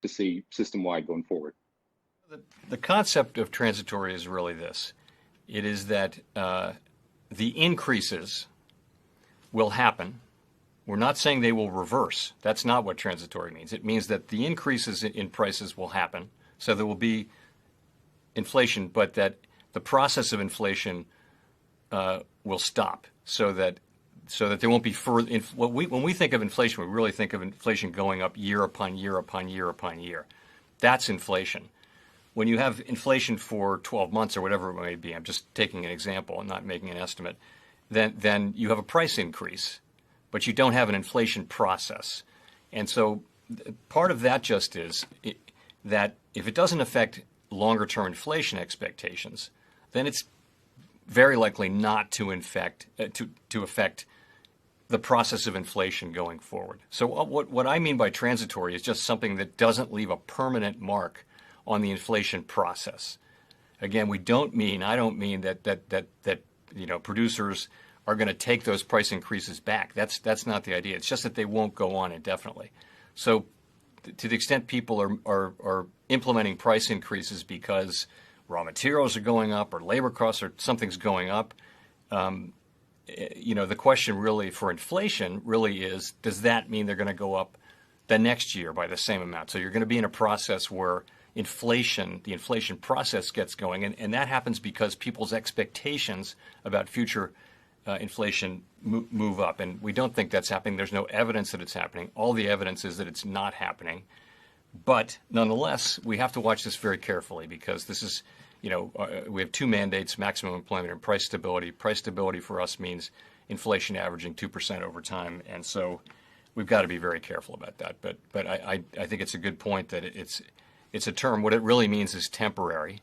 to see system-wide going forward? The concept of transitory is really this. It is that the increases will happen. We're not saying they will reverse. That's not what transitory means. It means that the increases in prices will happen, so there will be inflation, but that the process of inflation will stop, so that there won't be further. When we think of inflation, we really think of inflation going up year upon year upon year upon year. That's inflation. When you have inflation for 12 months or whatever it may be, I'm just taking an example, I'm not making an estimate, then you have a price increase, but you don't have an inflation process. And so part of that just is that if it doesn't affect longer-term inflation expectations, then it's very likely not to affect the process of inflation going forward. So what I mean by transitory is just something that doesn't leave a permanent mark on the inflation process. Again, I don't mean that producers are going to take those price increases back. That's not the idea. It's just that they won't go on indefinitely. So to the extent people are implementing price increases because raw materials are going up or labor costs or something's going up, the question really for inflation really is, does that mean they're going to go up the next year by the same amount? So you're going to be in a process where the inflation process gets going, and that happens because people's expectations about future inflation move up, and we don't think that's happening. There's no evidence that it's happening. All the evidence is that it's not happening, but nonetheless, we have to watch this very carefully because this is, we have two mandates: maximum employment and price stability. Price stability for us means inflation averaging 2% over time, and so we've got to be very careful about that. But I think it's a good point that it's a term. What it really means is temporary.